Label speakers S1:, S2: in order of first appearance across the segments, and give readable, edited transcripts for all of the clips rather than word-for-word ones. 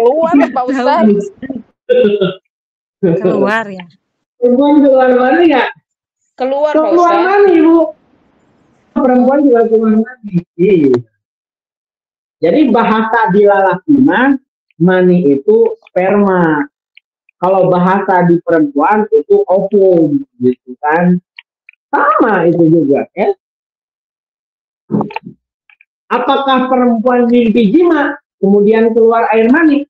S1: Keluar Pak Ustaz.
S2: Keluar ya.
S3: Perempuan keluar mani nggak?
S1: Keluar Pak
S3: Keluar
S1: Ustaz.
S3: mani, Bu. Perempuan juga keluar mani. Iya. Jadi bahasa di lelaki mani itu sperma. Kalau bahasa di perempuan itu ovum, gitu kan? Sama itu juga, ya. Apakah perempuan mimpi jima kemudian keluar air mani?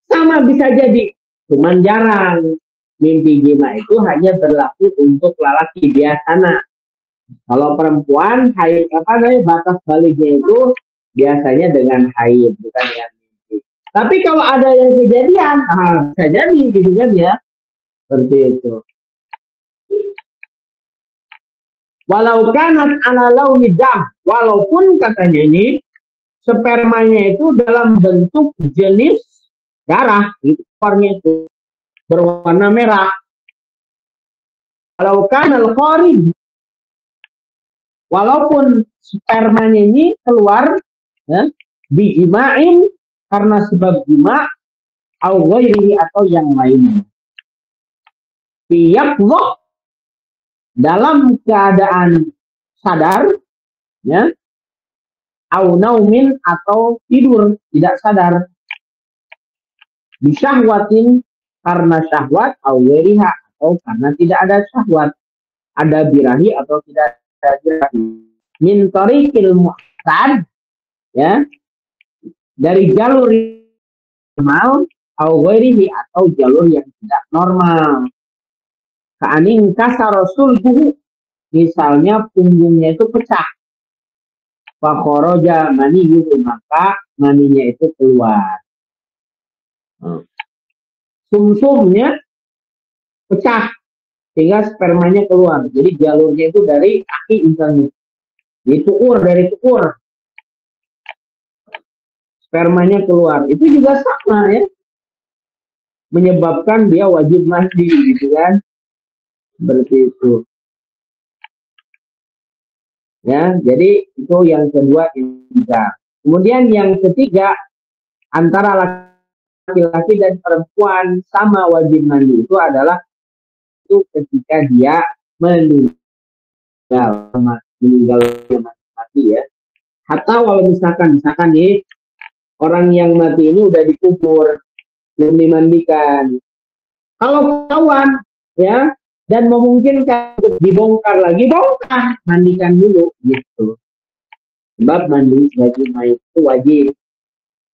S3: Sama bisa jadi, cuman jarang. Mimpi jima itu hanya berlaku untuk lelaki biasanya. Kalau perempuan haid batas baliknya itu biasanya dengan haid, bukan dengan mimpi. Tapi kalau ada yang kejadian, bisa jadi gitu kan ya, seperti itu. Walau kanat ala launi dam, walaupun katanya ini spermanya itu dalam bentuk jenis darah, itu warnanya itu berwarna merah. Walau kanal kharij, walaupun spermanya ini keluar ya, diimain karena sebab jima atau yang lainnya. Tiap dalam keadaan sadar, ya, au naumin atau tidur tidak sadar, bisyahwatin karena syahwat, au weriha atau karena tidak ada syahwat, ada birahi atau tidak ada birahi, min tariqil mu'tad, ya, dari jalur normal, au werihi atau jalur yang tidak normal. Ka'aning kasar sulbuhu, misalnya punggungnya itu pecah, fakhoroja maniyuhu, maka maninya itu keluar. Sumsumnya pecah sehingga spermanya keluar. Jadi jalurnya itu dari kaki misalnya, dari tukur spermanya keluar. Itu juga sama ya, menyebabkan dia wajib mandi gitu kan. Seperti itu. Ya, jadi itu yang kedua inzar. Kemudian yang ketiga, antara laki-laki dan perempuan sama wajib mandi itu adalah itu ketika dia meninggal mati ya. Atau kalau misalkan nih orang yang mati ini udah dikubur, belum dimandikan. Kalau ketahuan ya dan memungkinkan untuk dibongkar lagi, bongkar, mandikan dulu gitu. Sebab mandi sebagai mayat itu wajib.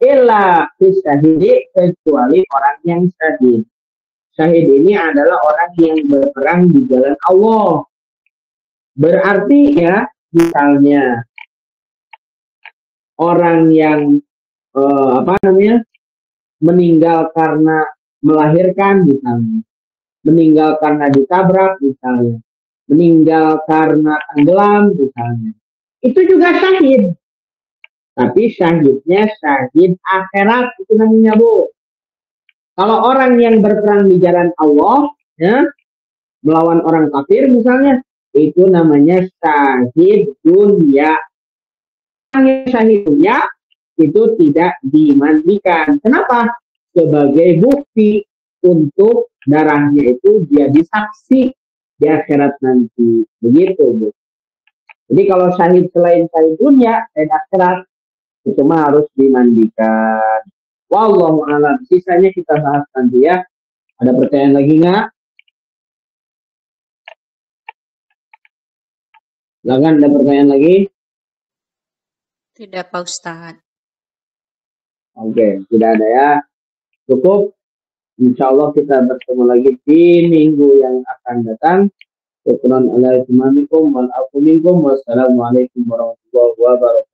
S3: Illa syahid, kecuali orang yang syahid. Syahid ini adalah orang yang berperang di jalan Allah. Berarti ya, misalnya orang yang meninggal karena melahirkan misalnya, meninggal karena ditabrak misalnya, meninggal karena tenggelam misalnya, itu juga syahid. Tapi syahidnya syahid akhirat itu namanya, Bu. Kalau orang yang berperang di jalan Allah ya, melawan orang kafir misalnya, itu namanya syahid dunia. Orang yang syahid dunia itu tidak dimandikan. Kenapa? Sebagai bukti untuk darahnya itu dia disaksi di akhirat nanti. Begitu, Bu. Jadi kalau syahid selain syahid dunia dan akhirat itu mah harus dimandikan. Wallahu a'lam. Sisanya kita bahas nanti ya. Ada pertanyaan lagi nggak? Silakan, ada pertanyaan lagi?
S2: Tidak, Pak Ustadz.
S3: Oke, tidak ada ya. Cukup. Insya Allah kita bertemu lagi di minggu yang akan datang. Wassalamualaikum warahmatullahi wabarakatuh.